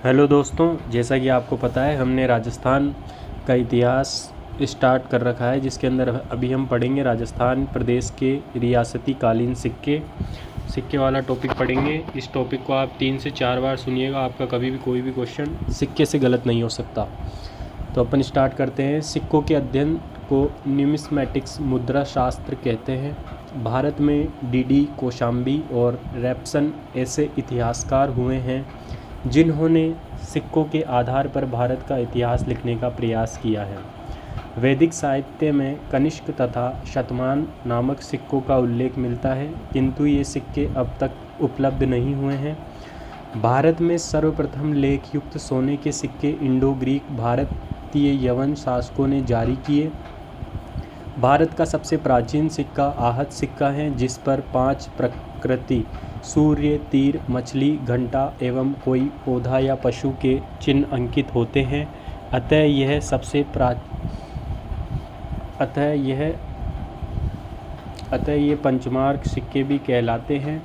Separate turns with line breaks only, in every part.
Hello दोस्तों, जैसा कि आपको पता है हमने राजस्थान का इतिहास स्टार्ट कर रखा है, जिसके अंदर अभी हम पढ़ेंगे राजस्थान प्रदेश के रियासती कालीन सिक्के वाला टॉपिक पढ़ेंगे। इस टॉपिक को आप 3 से 4 बार सुनिएगा, आपका कभी भी कोई भी क्वेश्चन सिक्के से गलत नहीं हो सकता। तो अपन स्टार्ट करते हैं। सिक्कों के अध्ययन को न्यूमिस्मैटिक्स मुद्रा शास्त्र कहते हैं। भारत में डी कोशाम्बी और रेप्सन ऐसे इतिहासकार हुए हैं जिन्होंने सिक्कों के आधार पर भारत का इतिहास लिखने का प्रयास किया है। वैदिक साहित्य में कनिष्क तथा शतमान नामक सिक्कों का उल्लेख मिलता है, किंतु ये सिक्के अब तक उपलब्ध नहीं हुए हैं। भारत में सर्वप्रथम लेख युक्त सोने के सिक्के इंडो ग्रीक भारतीय यवन शासकों ने जारी किए। भारत का सबसे प्राचीन सिक्का आहत सिक्का है, जिस पर 5 प्रकृति सूर्य, तीर, मछली, घंटा एवं कोई पौधा या पशु के चिन्ह अंकित होते हैं। अतः ये पंचमार्क सिक्के भी कहलाते हैं।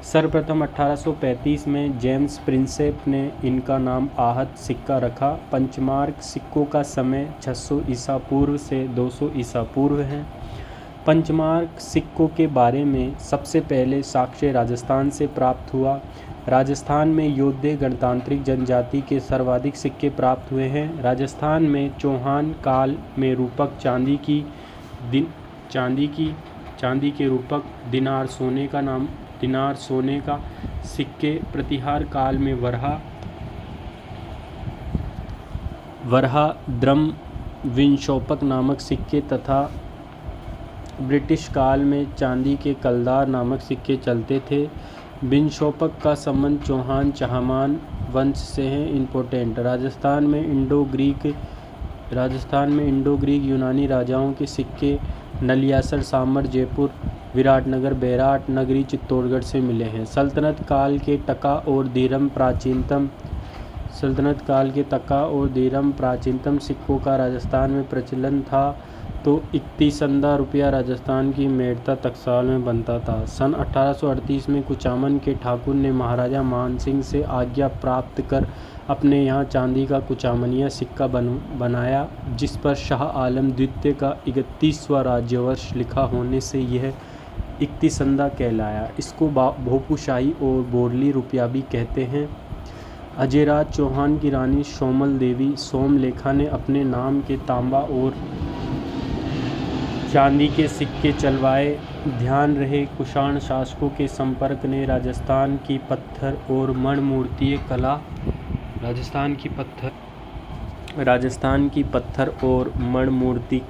सर्वप्रथम 1835 में जेम्स प्रिंसेप ने इनका नाम आहत सिक्का रखा। पंचमार्क सिक्कों का समय 600 ईसा पूर्व से 200 ईसा पूर्व है। पंचमार्क सिक्कों के बारे में सबसे पहले साक्ष्य राजस्थान से प्राप्त हुआ। राजस्थान में यौध्य गणतांत्रिक जनजाति के सर्वाधिक सिक्के प्राप्त हुए हैं। राजस्थान में चौहान काल में रूपक चांदी के रूपक दिनार सोने का सिक्के, प्रतिहार काल में वरहा द्रम विंशोपक नामक सिक्के तथा ब्रिटिश काल में चांदी के कलदार नामक सिक्के चलते थे। विंशोपक का संबंध चौहान चहमान वंश से है। इम्पोर्टेंट राजस्थान में इंडो ग्रीक यूनानी राजाओं के सिक्के नलियासर, सामर, जयपुर, विराटनगर, बैराट नगरी, चित्तौड़गढ़ से मिले हैं। सल्तनत काल के टका और दीरम प्राचीनतम सिक्कों का राजस्थान में प्रचलन था, तो 31 रुपया राजस्थान की मेड़ता टकसाल में बनता था। सन 1838 में कुचामन के ठाकुर ने महाराजा मानसिंह से आज्ञा प्राप्त कर अपने यहाँ चांदी का कुचामनिया सिक्का बनाया, जिस पर शाह आलम द्वितीय का 31वां राज्यवर्ष लिखा होने से यह 31 कहलाया। इसको भोपूशाही और बोरली रुपया भी कहते हैं। अजयराज चौहान की रानी सोमल देवी सोमलेखा ने अपने नाम के तांबा और चांदी के सिक्के चलवाए। ध्यान रहे, कुषाण शासकों के संपर्क ने राजस्थान की पत्थर और मणिमूर्ति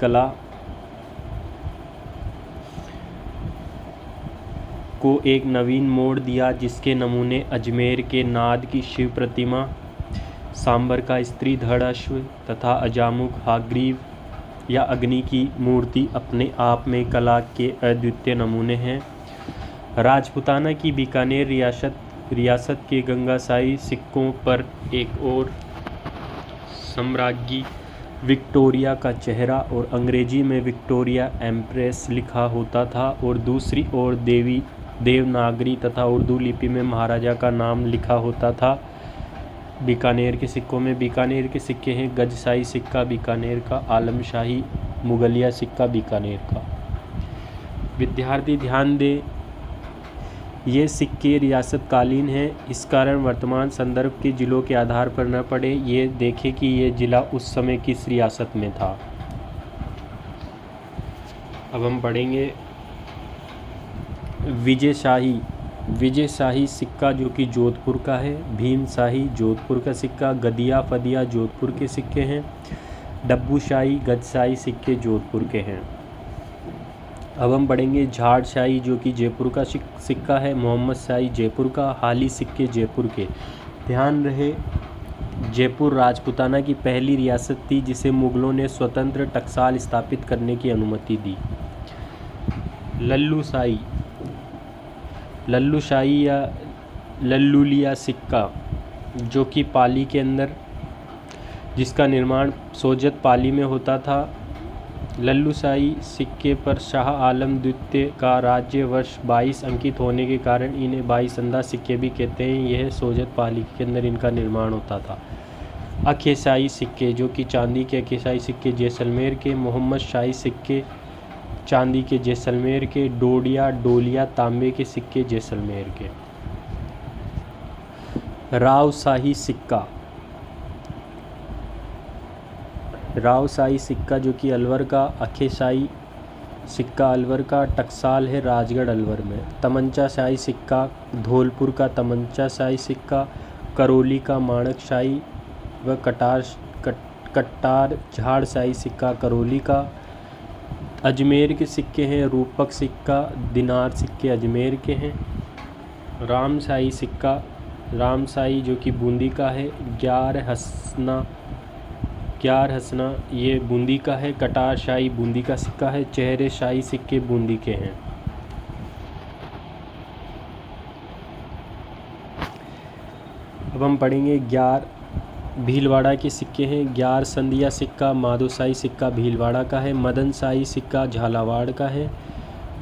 कला को एक नवीन मोड़ दिया, जिसके नमूने अजमेर के नाद की शिव प्रतिमा, सांबर का स्त्री धड़ अश्व तथा अजामुख हाग्रीव या अग्नि की मूर्ति अपने आप में कला के अद्वितीय नमूने हैं। राजपूताना की बीकानेर रियासत के गंगासाई सिक्कों पर एक और सम्राज्ञी विक्टोरिया का चेहरा और अंग्रेजी में विक्टोरिया एम्प्रेस लिखा होता था, और दूसरी ओर देवनागरी तथा उर्दू लिपि में महाराजा का नाम लिखा होता था। बीकानेर के सिक्कों में बीकानेर के सिक्के हैं। गजसाई सिक्का बीकानेर का, आलमशाही मुगलिया सिक्का बीकानेर का। विद्यार्थी ध्यान दें, ये सिक्के रियासतकालीन हैं, इस कारण वर्तमान संदर्भ के जिलों के आधार पर न पढ़े। ये देखें कि ये जिला उस समय किस रियासत में था। अब हम पढ़ेंगे विजयशाही सिक्का, जो कि जोधपुर का है। भीमशाही जोधपुर का सिक्का। गदिया फदिया जोधपुर के सिक्के हैं। डब्बूशाही गजशाही सिक्के जोधपुर के हैं। अब हम पढ़ेंगे झाड़शाही, जो कि जयपुर का सिक्का है। मोहम्मद शाही जयपुर का। हाली सिक्के जयपुर के। ध्यान रहे, जयपुर राजपूताना की पहली रियासत थी जिसे मुगलों ने स्वतंत्र टकसाल स्थापित करने की अनुमति दी। लल्लूशाही या लल्लूलिया सिक्का, जो कि पाली के अंदर, जिसका निर्माण सोजत पाली में होता था। लल्लूशाही सिक्के पर शाह आलम द्वितीय का राज्य वर्ष 22 अंकित होने के कारण इन्हें 22 सिक्के भी कहते हैं। यह सोजत पालिका के अंदर इनका निर्माण होता था। अकेशाही सिक्के जो कि चांदी के अकेशाही सिक्के जैसलमेर के, मोहम्मद शाही सिक्के चांदी के जैसलमेर के, डोलिया तांबे के सिक्के जैसलमेर के। रावशाही सिक्का, रावशाही सिक्का जो कि अलवर का, अकेशाही सिक्का अलवर का, टकसाल है राजगढ़ अलवर में। तमंचा शाही सिक्का धौलपुर का तमंचा शाही सिक्का, करौली का माणकशाही व कटार झाड़ शाही सिक्का करौली का। अजमेर के सिक्के हैं रूपक सिक्का, दिनार सिक्के अजमेर के हैं। रामशाही सिक्का, रामशाही जो कि बूंदी का है। ग्यार हसना ये बूंदी का है। कटार शाही बूंदी का सिक्का है। चेहरे शाही सिक्के बूंदी के हैं। अब हम पढ़ेंगे भीलवाड़ा के सिक्के हैं। ग्यार संधिया सिक्का माधोशाही सिक्का भीलवाड़ा का है। मदन शाही सिक्का झालावाड़ का है।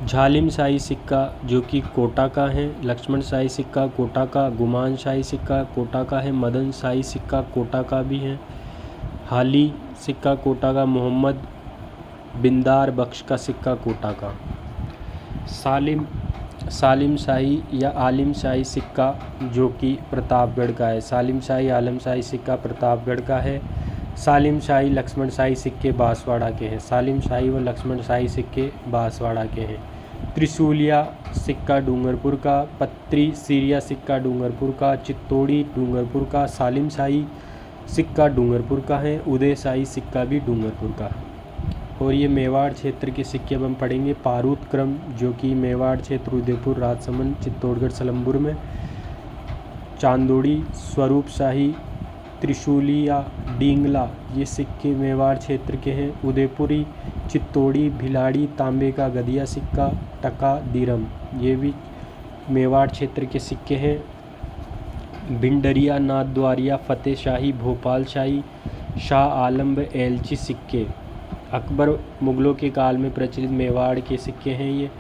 झालिम शाही सिक्का जो कि कोटा का है। लक्ष्मण शाही सिक्का कोटा का। गुमान शाही सिक्का कोटा का है। मदन शाही सिक्का कोटा का भी है। हाली सिक्का कोटा का। मोहम्मद बिंदार बख्श का सिक्का कोटा का। सालिम शाही या आलिम शाही सिक्का जो कि प्रतापगढ़ का है। सालिम शाही आलम शाही सिक्का प्रतापगढ़ का है। सालिम शाही लक्ष्मण शाही सिक्के बांसवाड़ा के हैं। सालिम शाही व लक्ष्मण शाही सिक्के बांसवाड़ा के हैं। त्रिशूलिया सिक्का डूंगरपुर का। पत्री सीरिया सिक्का डूंगरपुर का। चित्तौड़ी डूंगरपुर का। सालिम शाही सिक्का डूंगरपुर का है। उदय शाही सिक्का भी डूंगरपुर का है। और ये मेवाड़ क्षेत्र के सिक्के अब हम पढ़ेंगे। पारूत क्रम जो कि मेवाड़ क्षेत्र उदयपुर राजसमंद चित्तौड़गढ़ सलमपुर में। चांदोड़ी स्वरूप शाही त्रिशूलिया डींगला ये सिक्के मेवाड़ क्षेत्र के हैं। उदयपुरी चित्तौड़ी भिलाड़ी तांबे का गदिया सिक्का टका दीरम ये भी मेवाड़ क्षेत्र के सिक्के हैं। भिंडरिया नाथद्वारिया फतेह शाही भोपाल शाही शाह आलम व एलची सिक्के अकबर मुगलों के काल में प्रचलित मेवाड़ के सिक्के हैं। ये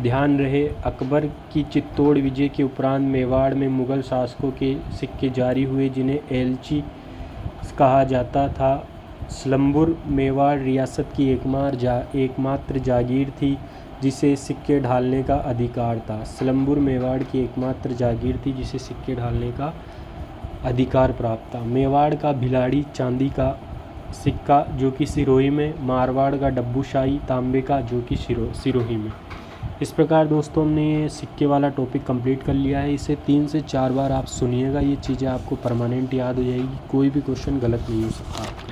ध्यान रहे अकबर की चित्तौड़ विजय के उपरांत मेवाड़ में मुगल शासकों के सिक्के जारी हुए जिन्हें एलची कहा जाता था। सलम्बुर मेवाड़ रियासत की एकमात्र जागीर थी जिसे सिक्के ढालने का अधिकार था। सलम्बुर मेवाड़ की एकमात्र जागीर थी जिसे सिक्के ढालने का अधिकार प्राप्त था। मेवाड़ का भिलाड़ी चांदी का सिक्का जो कि सिरोही में। मारवाड़ का डब्बू शाही तांबे का जो कि सिरोही में। इस प्रकार दोस्तों हमने ये सिक्के वाला टॉपिक कंप्लीट कर लिया है। इसे 3 से 4 बार आप सुनिएगा, ये चीज़ें आपको परमानेंट याद हो जाएगी। कोई भी क्वेश्चन गलत नहीं हो सकता।